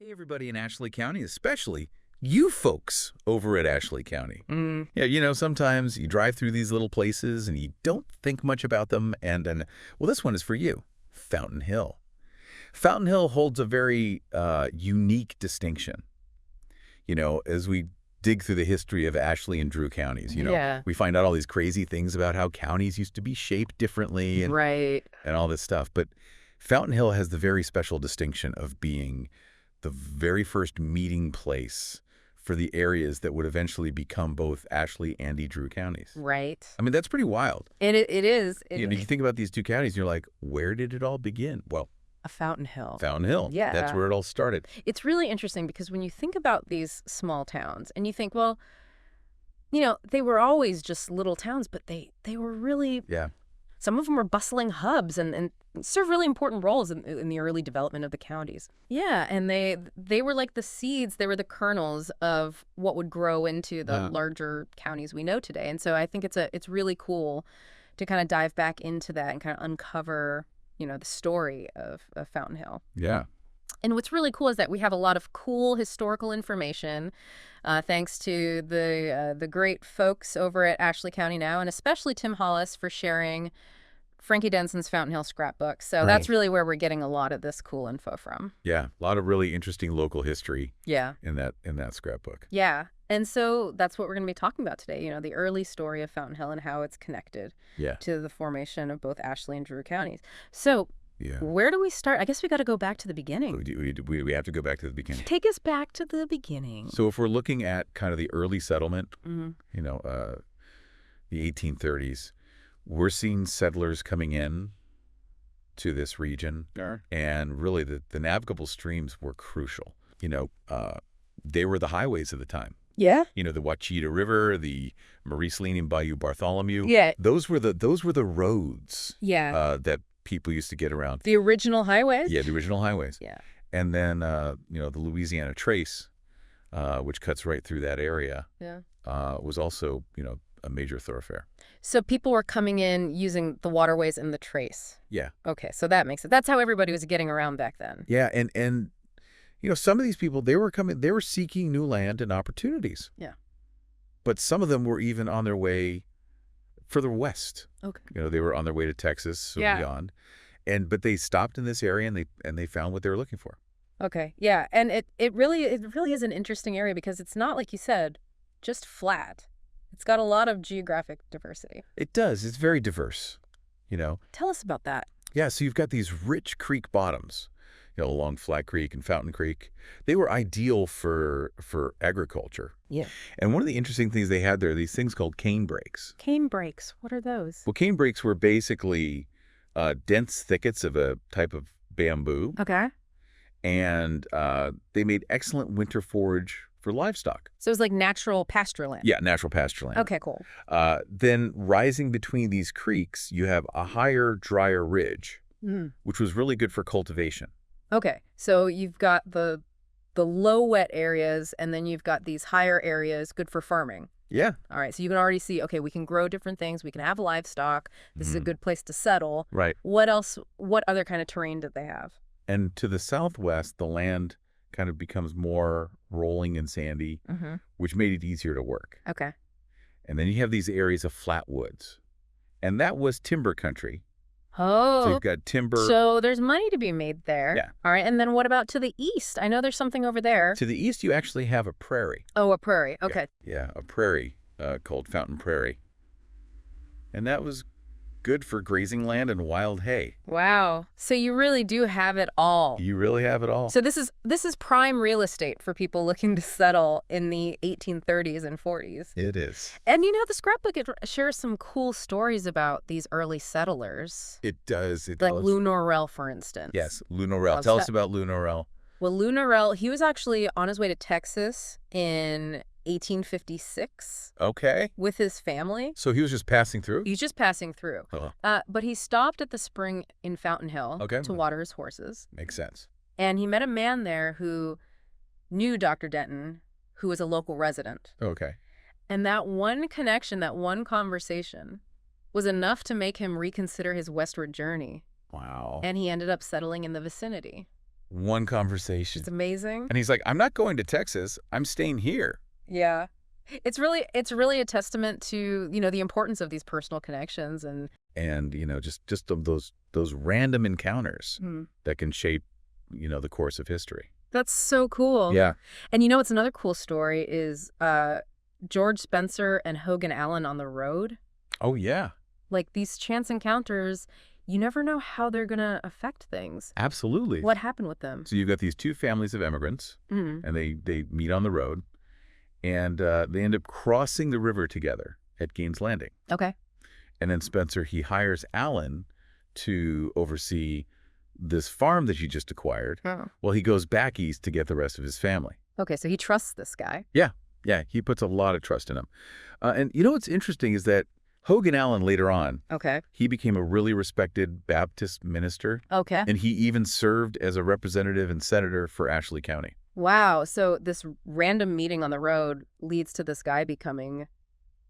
Hey, everybody in Ashley County, especially you folks over at Ashley County. Yeah, sometimes you drive through these little places and you don't think much about them. Well, this one is for you, Fountain Hill. Fountain Hill holds a very unique distinction. As we dig through the history of Ashley and Drew counties, Yeah. we find out all these crazy things about how counties used to be shaped differently Right. and all this stuff. But Fountain Hill has the very special distinction of being the very first meeting place for the areas that would eventually become both Ashley and Drew counties. Right. I mean, that's pretty wild. It is. You think about these two counties, and you're like, where did it all begin? Well, a Fountain Hill. Fountain Hill. Yeah. That's where it all started. It's really interesting because when you think about these small towns and you think, well, they were always just little towns, but they were really, Yeah. some of them were bustling hubs and served really important roles in the early development of the counties. Yeah, and they were like the seeds, they were the kernels of what would grow into the larger counties we know today. And so I think it's really cool to kind of dive back into that and kind of uncover, the story of Fountain Hill. Yeah. And what's really cool is that we have a lot of cool historical information, thanks to the great folks over at Ashley County Now, and especially Tim Hollis for sharing Frankie Denson's Fountain Hill scrapbook. So that's really where we're getting a lot of this cool info from. Yeah. A lot of really interesting local history Yeah. in that scrapbook. Yeah. And so that's what we're going to be talking about today, the early story of Fountain Hill and how it's connected Yeah. to the formation of both Ashley and Drew counties. So Yeah. where do we start? I guess we got to go back to the beginning. We have to go back to the beginning. Take us back to the beginning. So if we're looking at kind of the early settlement, Mhm. The 1830s, we're seeing settlers coming in to this region. Sure. And really the navigable streams were crucial. They were the highways of the time. Yeah. The Wachita River, the Maurice Leaning Bayou Bartholomew. Yeah. Those were the roads Yeah. that people used to get around. The original highways? Yeah, the original highways. Yeah. And then, the Louisiana Trace, which cuts right through that area, Yeah. was also, a major thoroughfare. So people were coming in using the waterways and the trace. Yeah. Okay, so that makes it. That's how everybody was getting around back then. Yeah, and some of these people, they were seeking new land and opportunities. Yeah. But some of them were even on their way further west. Okay. They were on their way to Texas or Yeah. beyond. But they stopped in this area and they found what they were looking for. Okay. Yeah, and it really is an interesting area because it's not, like you said, just flat. It's got a lot of geographic diversity. It does. It's very diverse. Tell us about that. Yeah, so you've got these rich creek bottoms, along Flat Creek and Fountain Creek. They were ideal for agriculture. Yeah. And one of the interesting things they had there are these things called cane brakes. Cane brakes. What are those? Well, cane brakes were basically dense thickets of a type of bamboo, Okay. and they made excellent winter forage for livestock. So it was like natural pasture land. Yeah, natural pasture land. Okay, cool. Then rising between these creeks, you have a higher, drier ridge, which was really good for cultivation. Okay, so you've got the low wet areas, and then you've got these higher areas good for farming. Yeah. All right, so you can already see, okay, we can grow different things. We can have livestock. This is a good place to settle. Right. What else? What other kind of terrain did they have? And to the southwest, the land kind of becomes more rolling and sandy, which made it easier to work. Okay. And then you have these areas of flat woods. And that was timber country. Oh. So you've got timber. So there's money to be made there. Yeah. All right, and then what about to the east? I know there's something over there. To the east, you actually have a prairie. Oh, a prairie. Okay. Yeah, a prairie called Fountain Prairie. And that was good for grazing land and wild hay. Wow. So you really do have it all. You really have it all. So this is prime real estate for people looking to settle in the 1830s and 40s. It is. And the scrapbook, it shares some cool stories about these early settlers. It does. Like Lou Norrell, for instance. Yes, Lou Norrell. Tell us about Lou Norrell. Well, Lou Norrell, he was actually on his way to Texas in 1856 Okay. with his family. So he was just passing through? He's just passing through. But he stopped at the spring in Fountain Hill to water his horses. Makes sense. And he met a man there who knew Dr. Denton, who was a local resident. Okay. And that one connection, that one conversation, was enough to make him reconsider his westward journey. Wow. And he ended up settling in the vicinity. One conversation. It's amazing. And he's like, I'm not going to Texas. I'm staying here. Yeah. It's really a testament to, the importance of these personal connections and just of those random encounters that can shape, the course of history. That's so cool. Yeah. And what's another cool story is George Spencer and Hogan Allen on the road. Oh, yeah. Like these chance encounters, you never know how they're going to affect things. Absolutely. What happened with them? So you've got these two families of immigrants, and they meet on the road, and they end up crossing the river together at Gaines Landing. Okay. And then Spencer, he hires Allen to oversee this farm that he just acquired. Oh. Well, he goes back east to get the rest of his family. Okay, so he trusts this guy. Yeah, he puts a lot of trust in him. And what's interesting is that Hogan Allen later on, he became a really respected Baptist minister. Okay. And he even served as a representative and senator for Ashley County. Wow. So this random meeting on the road leads to this guy becoming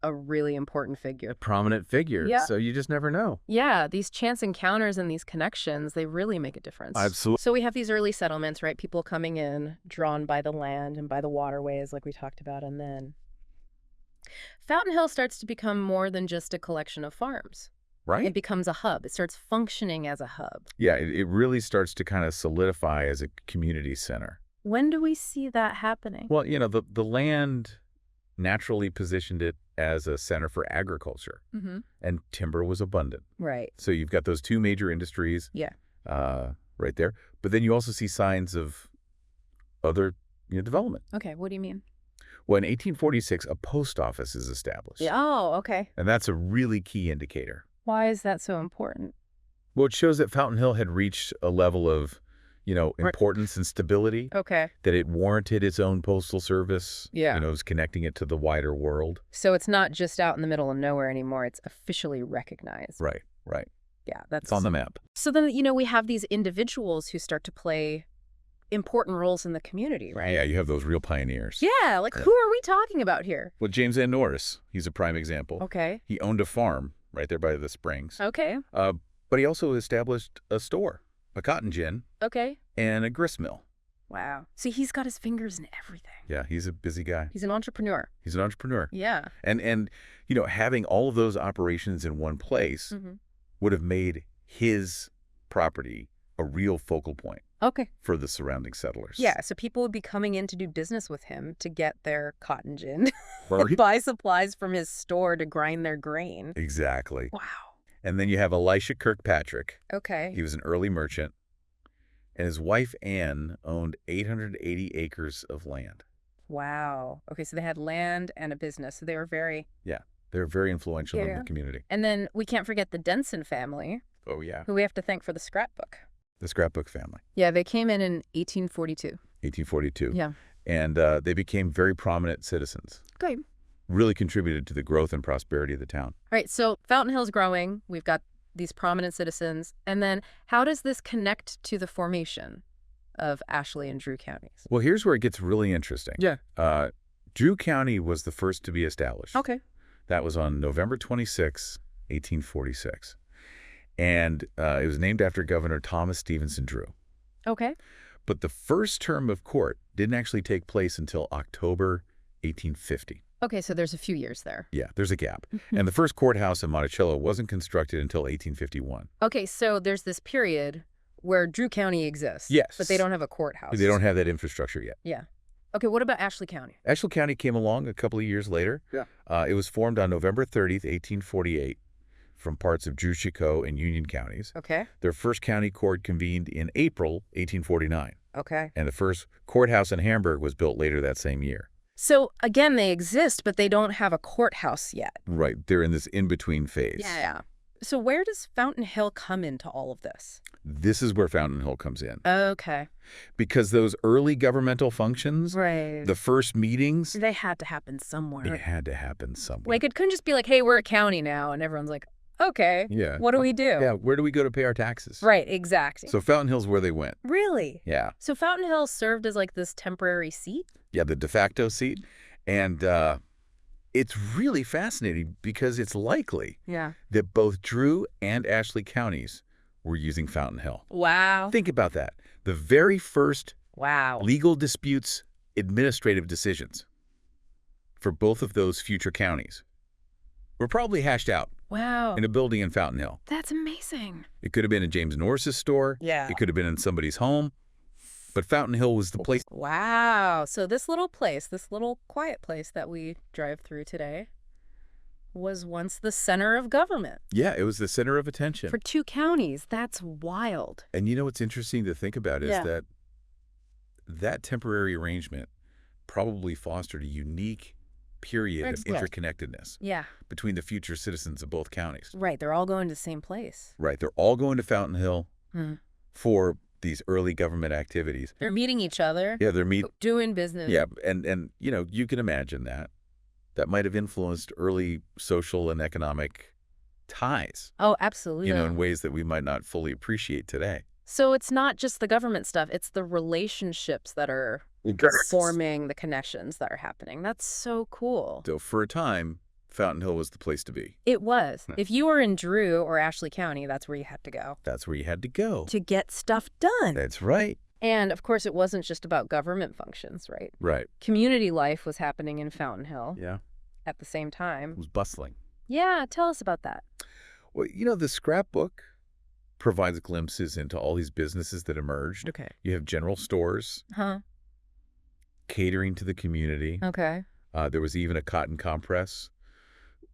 a really important figure. A prominent figure. Yeah. So you just never know. Yeah. These chance encounters and these connections, they really make a difference. Absolutely. So we have these early settlements, right? People coming in, drawn by the land and by the waterways like we talked about. And then Fountain Hill starts to become more than just a collection of farms. Right. It becomes a hub. It starts functioning as a hub. Yeah, it really starts to kind of solidify as a community center. When do we see that happening? Well, the land naturally positioned it as a center for agriculture, and timber was abundant. Right. So you've got those two major industries right there. But then you also see signs of other development. Okay, what do you mean? Well, in 1846, a post office is established. Yeah. Oh, okay. And that's a really key indicator. Why is that so important? Well, it shows that Fountain Hill had reached a level of, importance and stability. Okay. That it warranted its own postal service. Yeah. It was connecting it to the wider world. So it's not just out in the middle of nowhere anymore. It's officially recognized. Right. Yeah, that's... It's on the map. So then, we have these individuals who start to play important roles in the community, right? Yeah, you have those real pioneers. Yeah, like who are we talking about here? Well, James N. Norris, he's a prime example. Okay. He owned a farm right there by the springs. Okay. But he also established a store, a cotton gin, and a grist mill. Wow. See, he's got his fingers in everything. Yeah, he's a busy guy. He's an entrepreneur. Yeah. And having all of those operations in one place would have made his property a real focal point. Okay. For the surrounding settlers. Yeah, so people would be coming in to do business with him to get their cotton gin, buy supplies from his store to grind their grain. Exactly. Wow. And then you have Elisha Kirkpatrick. Okay. He was an early merchant, and his wife Anne owned 880 acres of land. Wow. Okay, so they had land and a business, so they were very... Yeah, they were very influential in the community. And then we can't forget the Denson family. Oh, yeah. Who we have to thank for the scrapbook. The scrapbook family. Yeah, they came in 1842. 1842. Yeah. And they became very prominent citizens. Okay. Really contributed to the growth and prosperity of the town. All right, so Fountain Hill's growing. We've got these prominent citizens. And then how does this connect to the formation of Ashley and Drew counties? Well, here's where it gets really interesting. Yeah. Drew County was the first to be established. Okay. That was on November 26, 1846. And it was named after Governor Thomas Stevenson Drew. Okay. But the first term of court didn't actually take place until October 1850. Okay, so there's a few years there. Yeah, there's a gap. And the first courthouse in Monticello wasn't constructed until 1851. Okay, so there's this period where Drew County exists. Yes. But they don't have a courthouse. They don't have that infrastructure yet. Yeah. Okay, what about Ashley County? Ashley County came along a couple of years later. Yeah. It was formed on November 30th, 1848. From parts of Drew, Chicot, and Union counties. Okay. Their first county court convened in April 1849. Okay. And the first courthouse in Hamburg was built later that same year. So, again, they exist, but they don't have a courthouse yet. Right. They're in this in-between phase. Yeah. So where does Fountain Hill come into all of this? This is where Fountain Hill comes in. Okay. Because those early governmental functions, right, the first meetings, they had to happen somewhere. It had to happen somewhere. Like, it couldn't just be like, hey, we're a county now, and everyone's like, okay, yeah, what do we do? Yeah, where do we go to pay our taxes? Right, exactly. So Fountain Hill's where they went. Really? Yeah. So Fountain Hill served as like this temporary seat? Yeah, the de facto seat. And it's really fascinating because it's likely that both Drew and Ashley counties were using Fountain Hill. Wow. Think about that. The very first Wow. legal disputes, administrative decisions for both of those future counties were probably hashed out Wow. in a building in Fountain Hill. That's amazing. It could have been in James Norris's store. Yeah. It could have been in somebody's home. But Fountain Hill was the place. Wow. So this little place, this little quiet place that we drive through today was once the center of government Yeah, it was the center of attention. for 2 counties. That's wild. And you know what's interesting to think about is Yeah. that that temporary arrangement probably fostered a unique period of Yeah. interconnectedness Yeah. between the future citizens of both counties. Right. They're all going to the same place. Right. They're all going to Fountain Hill Hmm. for these early government activities. They're meeting each other, Yeah, they're doing business. Yeah, and you know, you can imagine that. That might have influenced early social and economic ties, Oh, absolutely. you know, in ways that we might not fully appreciate today. So it's not just the government stuff, it's the relationships that are forming the connections that are happening. That's so cool. So for a time, Fountain Hill was the place to be. It was. If you were in Drew or Ashley County, that's where you had to go That's where you had to go. to get stuff done. That's right. And of course, it wasn't just about government functions, right? Right. Community life was happening in Fountain Hill Yeah. at the same It time. was bustling. Yeah, tell us about that. Well, you know, the scrapbook provides glimpses into all these businesses that emerged. Okay. You have general stores Huh. catering to the community. Okay. There was even a cotton compress,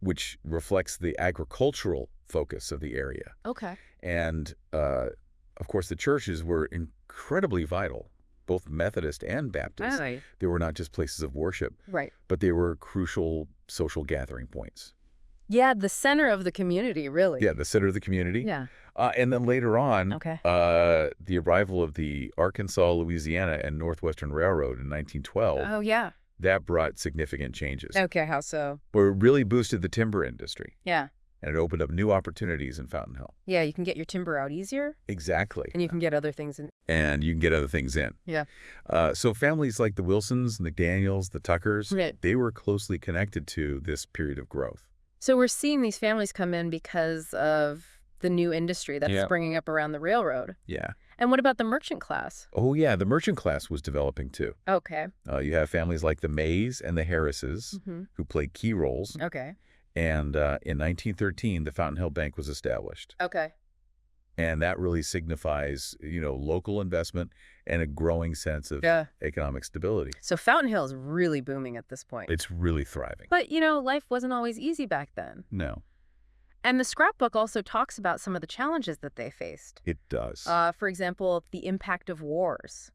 which reflects the agricultural focus of the area. Okay. And, of course, the churches were incredibly vital, both Methodist and Baptist. Right. They were not just places of worship, Right. but they were crucial social gathering points. Yeah, the center of the community, really. Yeah, the center of the community. Yeah. And then later on, Okay. the arrival of the Arkansas, Louisiana, and Northwestern Railroad in 1912, Oh, yeah. that brought significant changes. Okay, how so? Where it really boosted the timber industry, Yeah. and it opened up new opportunities in Fountain Hill. Yeah, you can get your timber out easier, Exactly. and you can get other things in. And you can get other things in. Yeah. So families like the Wilsons, the Daniels, the Tuckers, Right. they were closely connected to this period of growth. So we're seeing these families come in because of the new industry that's Yeah. springing up around the railroad. Yeah. And what about the merchant class? Oh, yeah, the merchant class was developing too. Okay. You have families like the Mays and the Harrises, Hmm. who played key roles. Okay. And in 1913, the Fountain Hill Bank was established. Okay. And that really signifies, you know, local investment and a growing sense of Yeah. economic stability. So Fountain Hill is really booming at this point. It's really thriving. But, you know, life wasn't always easy back then. No, And the scrapbook also talks about some of the challenges that they faced. it does. For example, the impact of wars.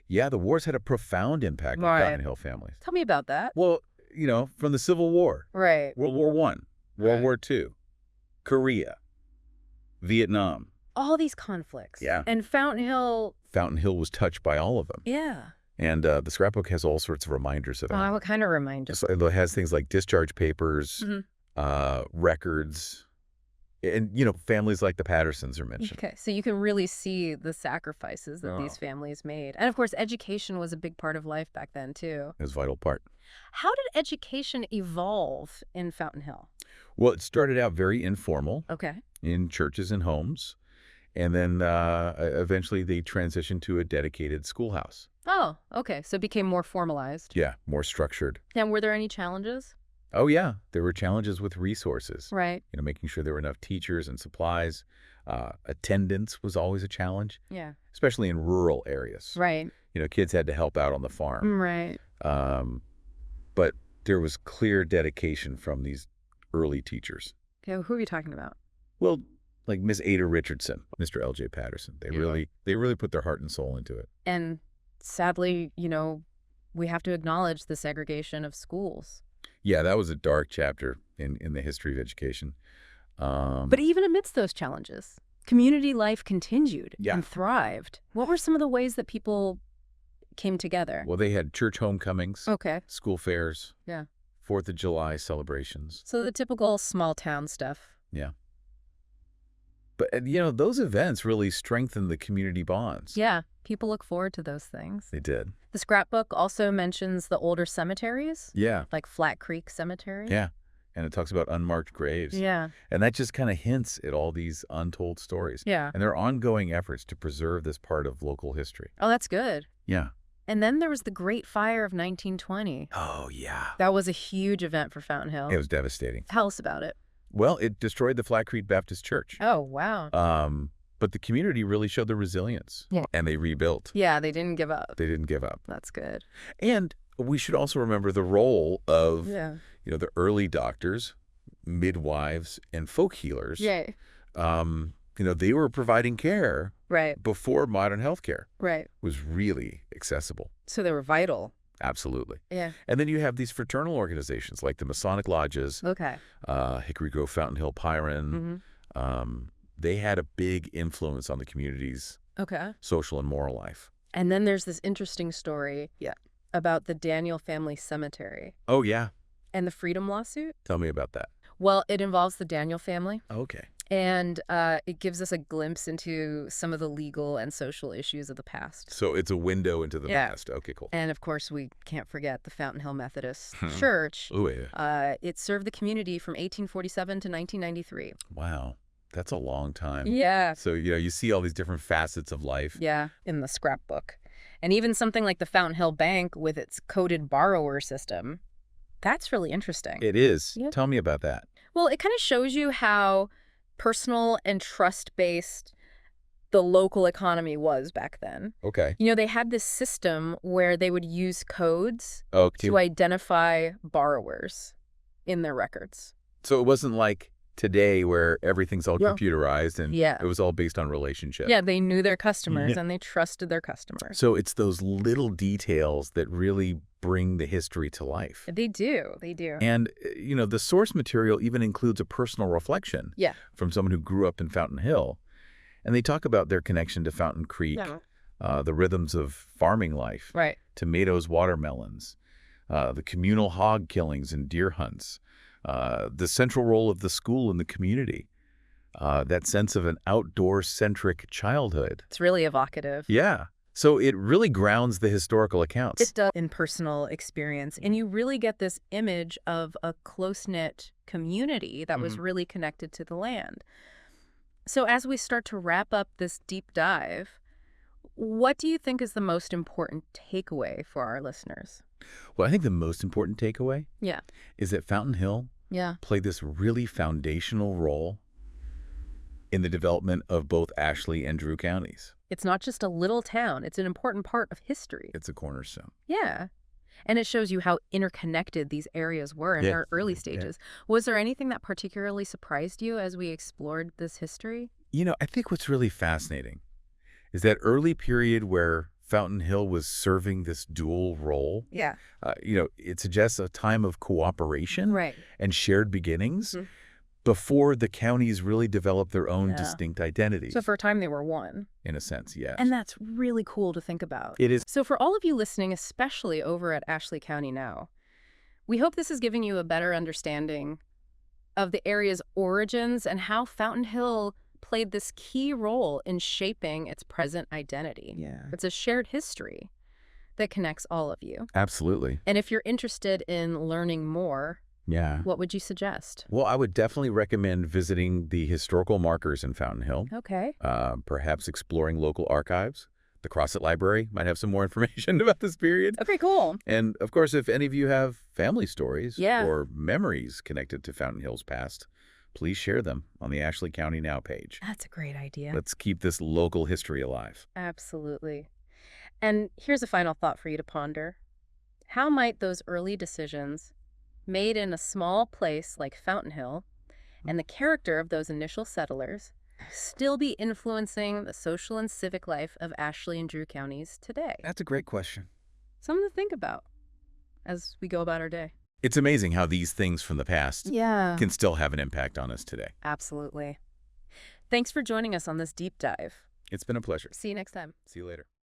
Yeah, the wars had a profound impact on Right. Fountain Hill families. Tell me about that. Well, you know, from the Civil War, Right. World War I, World Right. War II, Korea, Vietnam. All these conflicts. Yeah. And Fountain Hill, Fountain Hill was touched by all of them. yeah. And the scrapbook has all sorts of reminders of that. What kind of reminders? So it has things like discharge papers, Mhm. records, and, you know, families like the Pattersons are mentioned. Okay, so you can really see the sacrifices that Oh. these families made. And of course, education was a big part of life back then, too. It was a vital part. How did education evolve in Fountain Hill? Well, it started out very informal Okay. in churches and homes. And then eventually they transitioned to a dedicated schoolhouse. Oh, okay. So it became more formalized. Yeah, more structured. And were there any challenges? Oh, yeah. There were challenges with resources. Right. You know, making sure there were enough teachers and supplies. Attendance was always a challenge, Yeah. especially in rural areas. Right. You know, kids had to help out on the farm. Right. But there was clear dedication from these early teachers. Okay, who are you talking about? Well, like Miss Ada Richardson, Mr. L.J. Patterson. They really put their heart and soul into it. And sadly, you know, we have to acknowledge the segregation of schools. Yeah, that was a dark chapter in the history of education. But even amidst those challenges, community life continued Yeah. and thrived. What were some of the ways that people came together? Well, they had church homecomings, Okay. school fairs, Yeah. 4th of July celebrations. So the typical small town stuff. Yeah. But, you know, those events really strengthened the community bonds. Yeah. People look forward to those things. They did. The scrapbook also mentions the older cemeteries, Yeah. like Flat Creek Cemetery. Yeah. and it talks about unmarked graves. Yeah. And that just kind of hints at all these untold stories. Yeah. And there are ongoing efforts to preserve this part of local history. Oh, that's good. Yeah. And then there was the Great Fire of 1920. Oh, yeah. That was a huge event for Fountain Hill. It was devastating. Tell us about it. Well, it destroyed the Flat Creek Baptist Church. Oh, wow. But the community really showed their resilience. Yeah. And they rebuilt. Yeah, they didn't give up. They didn't give up. That's good. And we should also remember the role of, Yeah. the early doctors, midwives, and folk healers. Yay. They were providing care Right. before modern healthcare Right. was really accessible. So they were vital. Absolutely. Yeah. And then you have these fraternal organizations like the Masonic Lodges, Okay. Hickory Grove Fountain Hill Pyron. Mm-hmm. They had a big influence on the community's Okay. social and moral life. And then there's this interesting story about the Daniel Family Cemetery Oh, yeah. and the Freedom Lawsuit. Tell me about that. Well, it involves the Daniel family, Okay. and it gives us a glimpse into some of the legal and social issues of the past. So it's a window into the Yeah. past. Okay, cool. And, of course, we can't forget the Fountain Hill Methodist Hmm. Church. Ooh, yeah. It served the community from 1847 to 1993. Wow. That's a long time. Yeah. So, you see all these different facets of life. Yeah, in the scrapbook. And even something like the Fountain Hill Bank with its coded borrower system, that's really interesting. It is. Yeah. Tell me about that. Well, it kind of shows you how personal and trust-based the local economy was back then. Okay. They had this system where they would use codes Okay. to identify borrowers in their records. So it wasn't like today where everything's all Yeah. computerized and Yeah. it was all based on relationship. Yeah, they knew their customers Yeah. and they trusted their customers. So it's those little details that really bring the history to life. They do. They do. And, the source material even includes a personal reflection Yeah. from someone who grew up in Fountain Hill. And they talk about their connection to Fountain Creek, the rhythms of farming life, Right. tomatoes, watermelons, the communal hog killings and deer hunts, the central role of the school in the community, that sense of an outdoor-centric childhood. It's really evocative. Yeah. So it really grounds the historical accounts. It does in personal experience. And you really get this image of a close-knit community that was really connected to the land. So as we start to wrap up this deep dive, what do you think is the most important takeaway for our listeners? Well, I think the most important takeaway Yeah. is that Fountain Hill Yeah. played this really foundational role in the development of both Ashley and Drew counties. It's not just a little town. It's an important part of history. It's a cornerstone. Yeah. And it shows you how interconnected these areas were in our early stages. Was there anything that particularly surprised you as we explored this history? I think what's really fascinating is that early period where Fountain Hill was serving this dual role. Yeah. It suggests a time of cooperation Right. and shared beginnings before the counties really developed their own distinct identities. So for a time they were one. In a sense, yes. And that's really cool to think about. It is. So for all of you listening, especially over at Ashley County Now, we hope this is giving you a better understanding of the area's origins and how Fountain Hill played this key role in shaping its present identity. Yeah. It's a shared history that connects all of you. Absolutely. And if you're interested in learning more, Yeah. what would you suggest? Well, I would definitely recommend visiting the historical markers in Fountain Hill, Okay. perhaps exploring local archives. The Crossett Library might have some more information about this period. Okay, cool. And, of course, if any of you have family stories Yeah. or memories connected to Fountain Hill's past, please share them on the Ashley County Now page. That's a great idea. Let's keep this local history alive. Absolutely. And here's a final thought for you to ponder. How might those early decisions made in a small place like Fountain Hill and the character of those initial settlers still be influencing the social and civic life of Ashley and Drew counties today? That's a great question. Something to think about as we go about our day. It's amazing how these things from the past Yeah. can still have an impact on us today. Absolutely. Thanks for joining us on this deep dive. It's been a pleasure. See you next time. See you later.